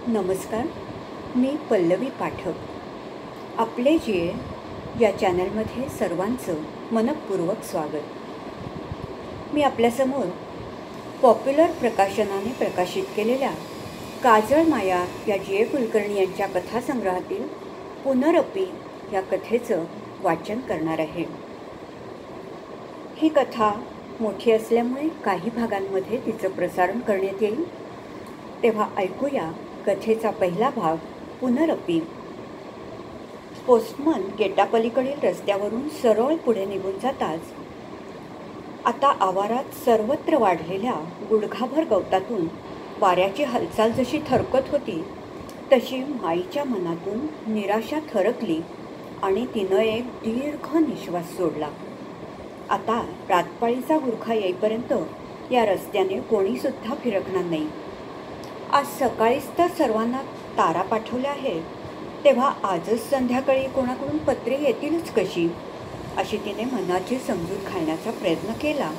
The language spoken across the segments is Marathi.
नमस्कार, मी पल्लवी पाठक. आपले जे या चॅनलमध्ये सर्वांचं मनःपूर्वक स्वागत. मी आपल्यासमोर पॉप्युलर प्रकाशनाने प्रकाशित केलेल्या काजळ माया या जे कुलकर्णी यांच्या कथासंग्रहातील पुनरपी या कथेचं वाचन करणार आहे. ही कथा मोठी असल्यामुळे काही भागांमध्ये तिचं प्रसारण करण्यात येईल. तेव्हा ऐकूया कथेचा पहिला भाग, पुनरपी. पोस्टमन गेटापलीकडील रस्त्यावरून सरळ पुढे निघून जाताच आता आवारात सर्वत्र वाढलेल्या गुडघाभर गवतातून वाऱ्याची हालचाल जशी थरकत होती तशी माईच्या मनातून निराशा थरकली आणि तिनं एक दीर्घ निश्वास सोडला. आता रातपाळीचा गुरखा येईपर्यंत या रस्त्याने कोणीसुद्धा फिरकणार नाही. आज सकाळीच तर सर्वांना तारा पाठवल्या आहेत, तेव्हा आजच संध्याकाळी कोणाकडून पत्रे येतीलच कशी, अशी तिने मनाची समजूत घालण्याचा प्रयत्न केला.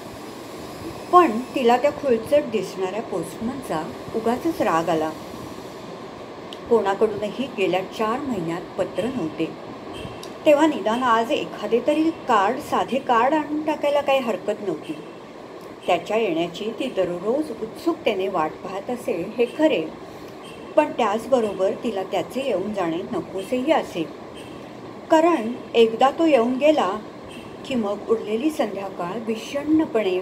पण तिला त्या खुळचट दिसणाऱ्या पोस्टमनचा उगाचच राग आला. कोणाकडूनही गेल्या 4 महिन्यात पत्र नव्हते, तेव्हा निदान आज एखादे तरी साधे कार्ड आणून टाकायला काही हरकत नव्हती. त्याच्या येण्याची ती दररोज उत्सुकतेने वाट पाहत असे हे खरे, पण त्याचबरोबर तिला त्याचे येऊन जाणे नकोसेही असे. कारण एकदा तो येऊन गेला की मग उरलेली संध्याकाळ विषण्णपणे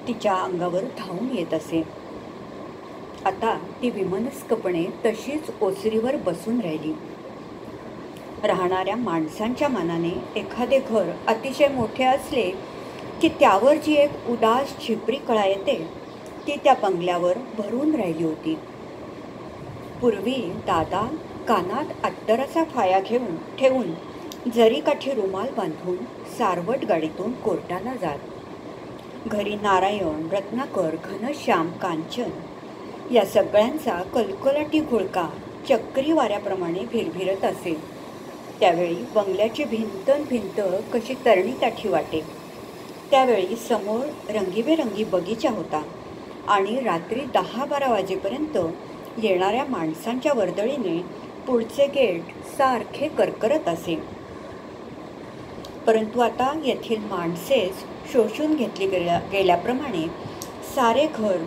तिच्या अंगावर धावून येत असे. आता ती विमनस्कपणे तशीच ओसरीवर बसून राहिली. राहणाऱ्या माणसांच्या मनाने एखादे घर अतिशय मोठे असले की त्यावर जी एक उदास झिपरी कळा येते ती त्या बंगल्यावर भरून राहिली होती. पूर्वी दादा कानात अत्तराचा फाया ठेवून जरीकाठी रुमाल बांधून सारवट गाडीतून कोर्टाला जात. घरी नारायण, रत्नाकर, घनश्याम, कांचन या सगळ्यांचा कलकलाटी घोळका चक्री वाऱ्याप्रमाणे भिरभिरत असे. त्यावेळी बंगल्याची भिंत कशी तरणीताठी वाटे. त्यावेळी समोर रंगीबेरंगी बगीचा होता आणि रात्री 10-12 वाजेपर्यंत येणाऱ्या माणसांच्या वर्दळीने पुढचे गेट सारखे करकरत असे. परंतु आता येथील माणसेच शोषून घेतली गेल्याप्रमाणे सारे घर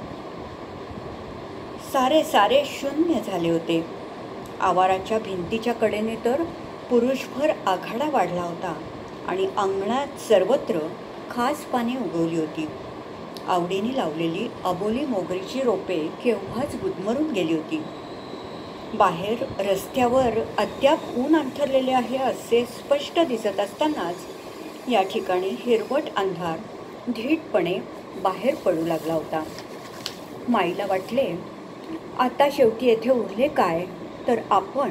सारे शून्य झाले होते. आवाराच्या भिंतीच्या कडेने तर पुरुषभर आघाडा वाढला होता आणि अंगणात सर्वत्र खास पाने उगवली होती. आवडीने लावलेली अबोली मोगरीची रोपे केव्हाच गुदमरून गेली होती. बाहेर रस्त्यावर अद्याप ऊन अंथरलेले आहे असे स्पष्ट दिसत असतानाच या ठिकाणी हिरवट अंधार धीटपणे बाहेर पडू लागला होता. माईला वाटले, आता शेवटी येथे उरले काय तर आपण,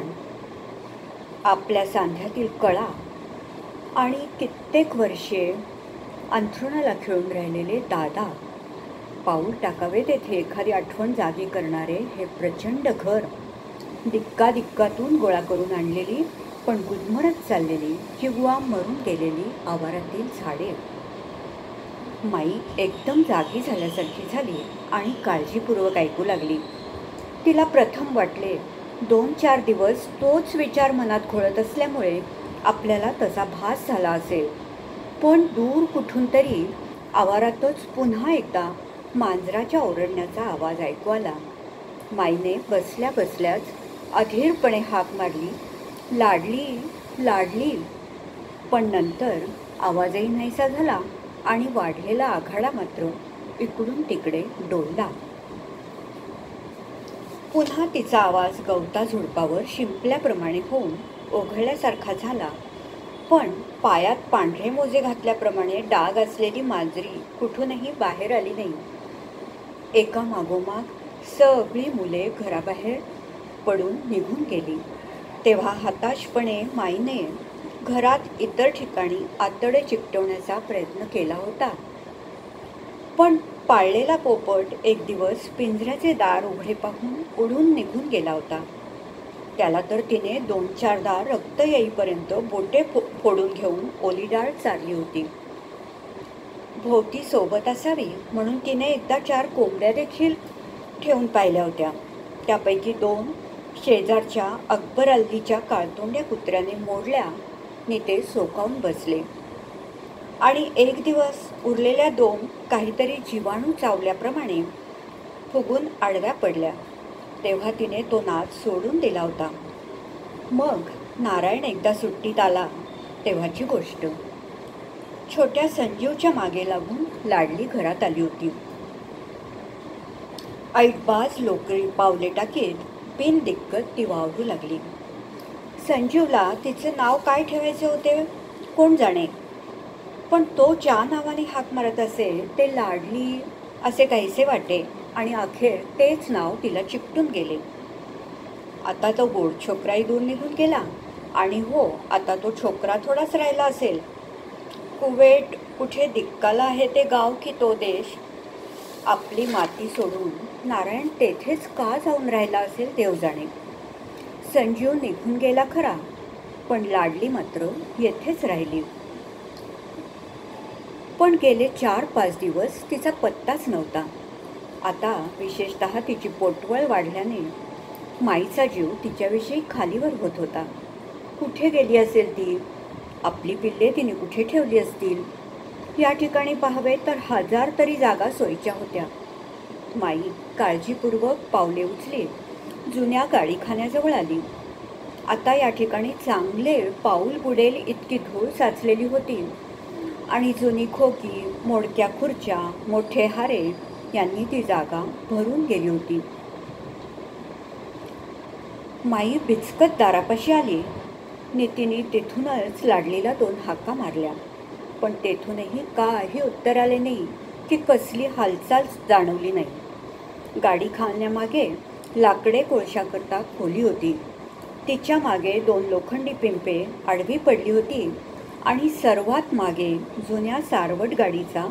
आपल्या सांध्यातील कळा आणि कित्येक वर्षे अंथरुणाला खेळून राहिलेले दादा, पाऊल टाकावे तेथे एखादी आठवण जागी करणारे हे प्रचंड घर, दिक्कादिक्कातून गोळा करून आणलेली पण गुदमरत चाललेली किंवा मरून गेलेली आवारातील झाडे. माई एकदम जागी झाल्यासारखी झाली आणि काळजीपूर्वक ऐकू लागली. तिला प्रथम वाटले 2-4 दिवस तोच विचार मनात घोळत असल्यामुळे आपल्याला तसा भास झाला असेल. पण दूर कुठून तरी आवारातच पुन्हा एकदा मांजराच्या ओरडण्याचा आवाज ऐकू आला. माईने बसल्या बसल्याच अधीरपणे हाक मारली, लाडली लाडली. पण नंतर आवाजही नाहीसा झाला आणि वाढलेला आघाडा मात्र इकडून तिकडे डोलला. पुन्हा तिचा आवाज गवता झुडपावर शिंपल्याप्रमाणे होऊन ओघळल्यासारखा झाला. पण पायात पांढरे मोजे घातल्याप्रमाणे डाग असलेली मांजरी कुठूनही बाहेर आली नाही. एका मागोमाग सगळी मुले घराबाहेर पडून निघून गेली. तेव्हा हताशपणे माईने घरात इतर ठिकाणी आतडे चिकटवण्याचा प्रयत्न केला होता. पण पाळलेला पोपट एक दिवस पिंजऱ्याचे दार उघडे पाहून उडून निघून गेला होता. त्याला तर तिने 2-4दा रक्त येईपर्यंत बोटे फोडून घेऊन ओली डाळ चारली होती. भोवती सोबत असावी म्हणून तिने एकदा 4 कोंबड्या देखील ठेवून पाहिल्या होत्या. त्यापैकी 2 शेजारच्या अकबर अल्लीच्या काळतोंड्या कुत्र्याने मोडल्या नि ते सोकावून बसले आणि एक दिवस उरलेल्या दोन काहीतरी जीवाणू चावल्याप्रमाणे फुगून आडव्या पडल्या. तेव्हा तिने तो नाद सोडून दिला होता. मग नारायण एकदा सुट्टीत आला तेव्हाची गोष्ट. छोट्या संजीवच्या मागे लागून लाडली घरात आली होती. ऐटबाज लोकरी पावले टाकीत बिनदिक्कत ती वावरू लागली. संजीवला तिचे नाव काय ठेवायचे होते कोण जाणे, पण तो ज्या नावाने हाक मारत असे ते लाडली असे काहीसे वाटे आणि अखेर तेच नाव तिला चिकटून गेले. आता तो गोड छोकराही दूर निघून गेला आणि हो, आता तो छोकरा थोडाच राहिला असेल. कुवेट कुठे दिक्काला आहे ते गाव की तो देश. आपली माती सोडून नारायण तेथेच का जाऊन राहिला असेल देव जाणे. संजीव निघून गेला खरा, पण लाडली मात्र येथेच राहिली. पण गेले 4-5 दिवस तिचा पत्ताच नव्हता. आता विशेषतः तिची पोटवळ वाढल्याने माईचा जीव तिच्याविषयी खालीवर होत होता. कुठे गेली असेल ती? आपली पिल्ले तिने कुठे ठेवली असतील? या ठिकाणी पाहावे तर 1000 तरी जागा सोयीच्या होत्या. माई काळजीपूर्वक पावले उचलीत जुन्या गाडीखान्याजवळ आली. आता या ठिकाणी चांगले पाऊल बुडेल इतकी धूळ साचलेली होती आणि जुनी खोकी, मोडक्या खुर्च्या, मोठे हारे यांनी ती जागा भरून गेली होती. माई बिचकत दारापाशी आली. नितीने तिथूनच लाडलीला 2 हाका मारल्या, पण तेथूनही काही उत्तर आले नाही की कसली हालचाल जाणवली नाही. गाडी खाण्यामागे लाकडे कोळशाकरता खोली होती. तिच्या मागे 2 लोखंडी पिंपे आडवी पडली होती आणि सर्वात मागे जुन्या सारवट गाडीचा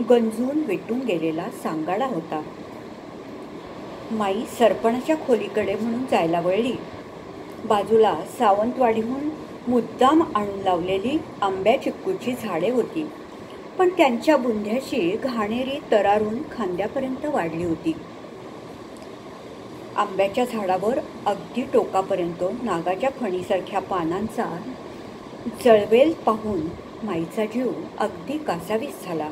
गंजून विटून गेलेला सांगाडा होता. माई सरपणाच्या खोलीकडे म्हणून जायला वळली. बाजूला सावंतवाडीहून मुद्दाम आणून लावलेली आंब्या चिक्कूची झाडे होती, पण त्यांच्या बुंध्याशी घाणेरी तरारून खांद्यापर्यंत वाढली होती. आंब्याच्या झाडावर अगदी टोकापर्यंत नागाच्या फणीसारख्या पानांचा जळवेल पाहून माईचा जीव अगदी कासावीस झाला.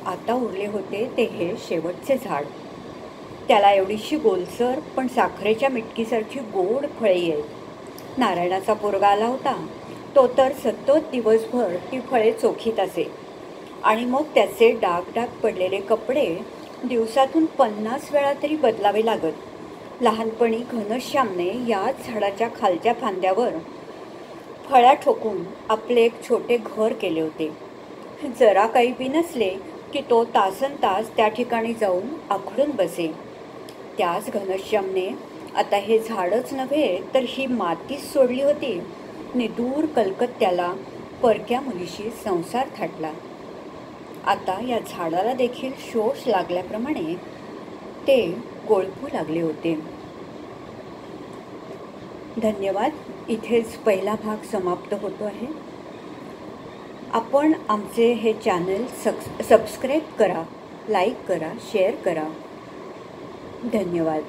आता उरले होते ते हे शेवटचे झाड. त्याला एवढीशी गोलसर पण साखरेच्या मिटकीसारखी गोड फळे आहेत. नारायणाचा पोरगा आला होता. तो तर सतत दिवसभर ती फळे चोखीत असे आणि मग त्याचे डाग पडलेले कपडे दिवसातून 50 वेळा तरी बदलावे लागत. लहानपणी घनश्यामने याच झाडाच्या खालच्या फांद्यावर फळ्या ठोकून आपले एक छोटे घर केले होते. जरा काही बी नसले की तो तासनतास त्या ठिकाणी जाऊन आखडून बसे. त्याच घनश्यामने आता हे झाडच नव्हे तर ही मातीच सोडली होती नि दूर कलकत्त्याला परक्या मुलीशी संसार थाटला. आता या झाडाला देखील शोष लागल्याप्रमाणे ते गोळपू लागले होते. धन्यवाद. इथेच पहिला भाग समाप्त होतो आहे. आपण आमचे हे चॅनल सबस्क्राईब करा, लाईक करा, शेअर करा. धन्यवाद.